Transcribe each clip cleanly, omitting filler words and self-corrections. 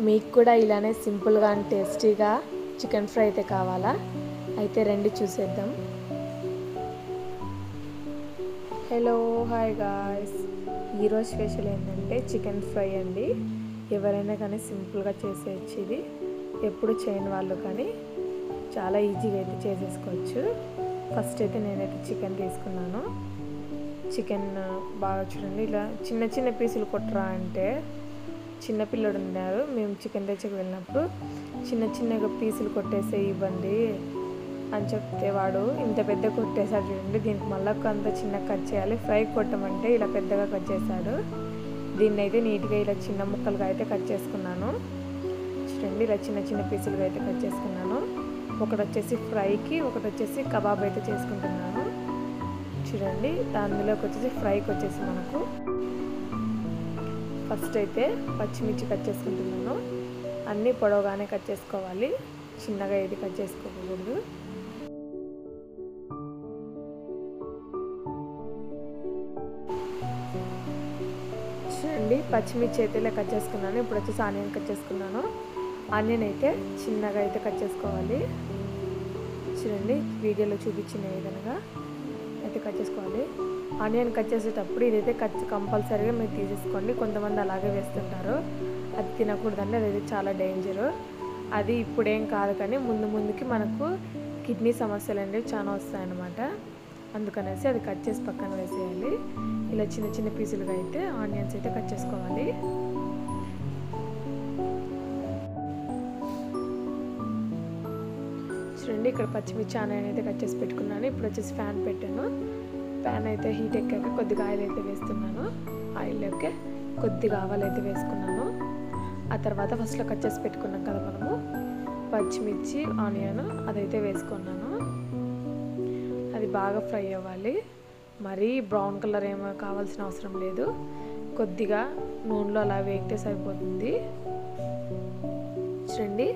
మీకు కూడా ఇలానే సింపుల్గా అండ్ టేస్టీగా చికెన్ ఫ్రై అయితే కావాలా? అయితే రండి చూసేద్దాం. Hello, hi guys. ఈరోజు స్పెషల్ ఏంటంటే చికెన్ ఫ్రై అండి. ఎవరైనా కానీ సింపుల్గా చేసేయచ్చు. ఇది ఎప్పుడు చేయని వాళ్ళు కానీ చాలా ఈజీగా అయితే చేసేసుకోవచ్చు. ఫస్ట్ అయితే నేనైతే చికెన్ తీసుకున్నాను. చికెన్ బాగా చూడండి, ఇలా చిన్న చిన్న పీసులు కొట్టరా అంటే చిన్నపిల్లడు ఉన్నారు. మేము చికెన్ తెచ్చుకు వెళ్ళినప్పుడు చిన్న చిన్నగా పీసులు కొట్టేసే ఇవ్వండి అని చెప్తే వాడు ఇంత పెద్ద కొట్టేశాడు చూడండి. దీనికి మళ్ళీ అంత చిన్న కట్ చేయాలి. ఫ్రై కొట్టమంటే ఇలా పెద్దగా కట్ చేశాడు. దీన్ని అయితే నీట్గా ఇలా చిన్న ముక్కలుగా అయితే కట్ చేసుకున్నాను. చూడండి, ఇలా చిన్న చిన్న పీసులుగా అయితే కట్ చేసుకున్నాను. ఒకటి వచ్చేసి ఫ్రైకి, ఒకటి వచ్చేసి కబాబ్ అయితే చేసుకుంటున్నాను. చూడండి, దానిలోకి వచ్చేసి ఫ్రైకి వచ్చేసి మనకు ఫస్ట్ అయితే పచ్చిమిర్చి కట్ చేసుకుంటున్నాను. అన్నీ పొడవుగానే కట్ చేసుకోవాలి, చిన్నగా ఏది కట్ చేసుకోకూడదు. చూడండి, పచ్చిమిర్చి అయితే ఇలా కట్ చేసుకున్నాను. ఇప్పుడు వచ్చేసి ఆనియన్ కట్ చేసుకున్నాను. ఆనియన్ అయితే చిన్నగా అయితే కట్ చేసుకోవాలి. చూడండి, వీడియోలో చూపించిన విధంగా అయితే కట్ చేసుకోవాలి. ఆనియన్ కట్ చేసేటప్పుడు ఇదైతే కంపల్సరీగా మీరు తీసేసుకోండి. కొంతమంది అలాగే వేస్తుంటారు, అది తినకూడదండి. అదైతే చాలా డేంజరు. అది ఇప్పుడేం కాదు, కానీ ముందుకి మనకు కిడ్నీ సమస్యలు అనేవి చాలా వస్తాయన్నమాట. అందుకనేసి అది కట్ చేసి పక్కన వేసేయాలి. ఇలా చిన్న చిన్న పీసులుగా అయితే ఆనియన్స్ అయితే కట్ చేసుకోవాలి. చూడండి, ఇక్కడ పచ్చిమిర్చి ఆనియన్ అయితే కట్ చేసి పెట్టుకున్నాను. ఇప్పుడు వచ్చేసి ఫ్యాన్ పెట్టాను. ప్యాన్ అయితే హీట్ ఎక్కాక కొద్దిగా ఆయిల్ అయితే వేస్తున్నాను. ఆయిల్లోకి కొద్దిగా ఆవాలు అయితే వేసుకున్నాను. ఆ తర్వాత ఫస్ట్లో కట్ చేసి పెట్టుకున్నాం కదా మనము పచ్చిమిర్చి ఆనియన్, అదైతే వేసుకున్నాను. అది బాగా ఫ్రై అవ్వాలి. మరీ బ్రౌన్ కలర్ ఏమో కావాల్సిన అవసరం లేదు. కొద్దిగా నూనెలో అలా వేగితే సరిపోతుంది. చూడండి,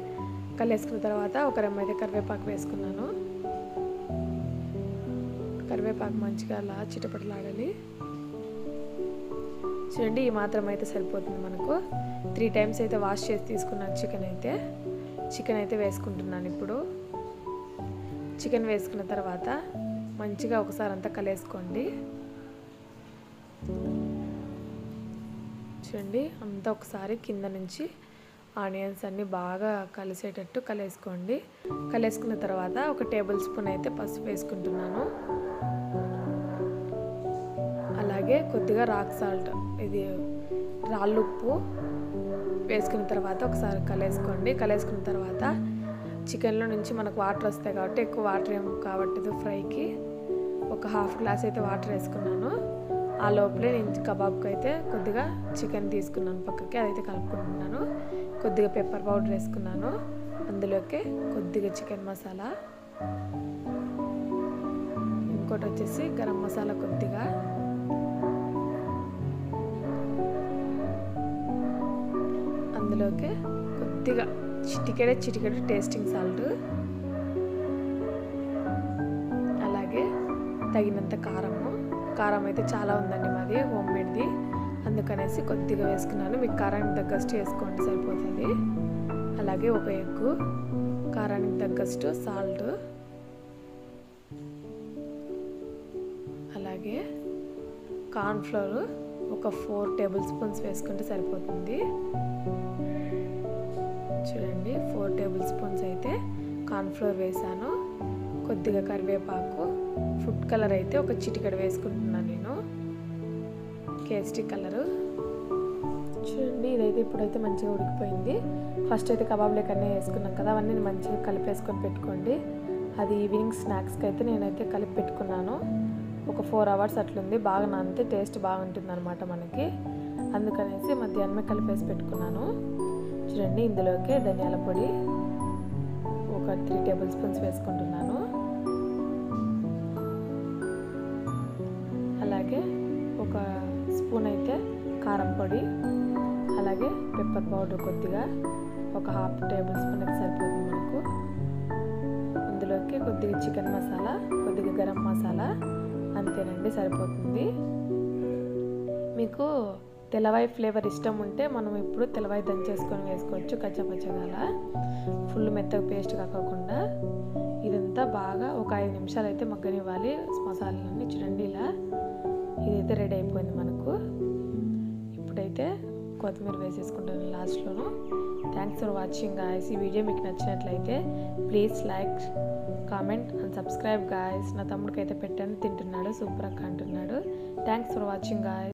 కలిపేసుకున్న తర్వాత ఒక రెమ్మ అయితే కరివేపాకు వేసుకున్నాను. కరివేపాకు మంచిగా అలా చిటపటలాడాలి. చూడండి, ఈ మాత్రం అయితే సరిపోతుంది మనకు. 3 టైమ్స్ అయితే వాష్ చేసి తీసుకున్నాను చికెన్ అయితే వేసుకుంటున్నాను. ఇప్పుడు చికెన్ వేసుకున్న తర్వాత మంచిగా ఒకసారి అంతా కలిపేసుకోండి. చూడండి, అంతా ఒకసారి కింద నుంచి ఆనియన్స్ అన్నీ బాగా కలిసేటట్టు కలిపేసుకోండి. కలిపేసుకున్న తర్వాత ఒక టేబుల్ స్పూన్ అయితే పసుపు వేసుకుంటున్నాను. అలాగే కొద్దిగా రాక్ సాల్ట్, ఇది రాళ్ళుప్పు వేసుకున్న తర్వాత ఒకసారి కలిపేసుకోండి. కలిపేసుకున్న తర్వాత చికెన్లో నుంచి మనకు వాటర్ వస్తాయి కాబట్టి ఎక్కువ వాటర్ ఏం కావట్లేదు ఫ్రైకి. ఒక హాఫ్ గ్లాస్ అయితే వాటర్ వేసుకున్నాను. ఆ లోపలే నేను కబాబ్కి అయితే కొద్దిగా చికెన్ తీసుకున్నాను పక్కకి, అదైతే కలుపుకుంటున్నాను. కొద్దిగా పెప్పర్ పౌడర్ వేసుకున్నాను. అందులోకి కొద్దిగా చికెన్ మసాలా, ఇంకోటి వచ్చేసి గరం మసాలా కొద్దిగా, అందులోకి కొద్దిగా చిటికెడు టేస్టింగ్ సాల్ట్, అలాగే తగినంత కారం అయితే చాలా ఉందండి, మాది హోమ్ మేడ్ది, అందుకనేసి కొద్దిగా వేసుకున్నాను. మీకు కారానికి తగ్గట్టు వేసుకోండి, సరిపోతుంది. అలాగే ఒక ఎగ్గు, కారానికి తగ్గట్టు సాల్ట్, అలాగే కార్న్ఫ్లోర్ ఒక 4 టేబుల్ స్పూన్స్ వేసుకుంటే సరిపోతుంది. చూడండి, 4 టేబుల్ స్పూన్స్ అయితే కార్న్ఫ్లోర్ వేసాను. కొద్దిగా కరివేపాకు, ఫుడ్ కలర్ అయితే ఒక చిటికెడు వేసుకుంటున్నాను నేను, కేసరి కలరు. చూడండి, ఇదైతే ఇప్పుడైతే మంచిగా ఉడికిపోయింది. ఫస్ట్ అయితే కబాబ్ లెక్కనే వేసుకున్నాం కదా, అవన్నీ మంచిగా కలిపేసుకొని పెట్టుకోండి. అది ఈవినింగ్ స్నాక్స్కి అయితే నేనైతే కలిపి పెట్టుకున్నాను. ఒక 4 అవర్స్ అట్లుంది. బాగా నానితే టేస్ట్ బాగుంటుంది అనమాట మనకి, అందుకనేసి మధ్యాహ్నమే కలిపేసి పెట్టుకున్నాను. చూడండి, ఇందులోకి ధనియాల పొడి ఒక 3 టేబుల్ స్పూన్స్ వేసుకుంటున్నాను. అలాగే ఒక స్పూన్ అయితే కారం పొడి, అలాగే పెప్పర్ పౌడర్ కొద్దిగా ఒక హాఫ్ టేబుల్ స్పూన్ అయితే సరిపోతుంది మనకు. ఇందులోకి కొద్దిగా చికెన్ మసాలా, కొద్దిగా గరం మసాలా, అంతేనండి, సరిపోతుంది. మీకు తెల్లవాయి ఫ్లేవర్ ఇష్టం ఉంటే మనం ఇప్పుడు తెల్లవాయి దంచేసుకొని వేసుకోవచ్చు కచ్చపచ్చగా, ఫుల్ మెత్తగా పేస్ట్ కాకుండా. ఇదంతా బాగా ఒక 5 నిమిషాలు అయితే మగ్గనివ్వాలి మసాలాలన్నీ. చూడండి ఇలా ఇదైతే రెడీ అయిపోయింది మనకు. ఇప్పుడైతే కొత్తిమీర వేసేసుకుంటాను లాస్ట్లోను. Thanks for watching guys. ఈ వీడియో మీకు నచ్చినట్లయితే please like, comment and subscribe guys. నా తమ్ముడికి అయితే పెట్టాను, తింటున్నాడు, సూపర్ అక్క అంటున్నాడు. Thanks for watching guys.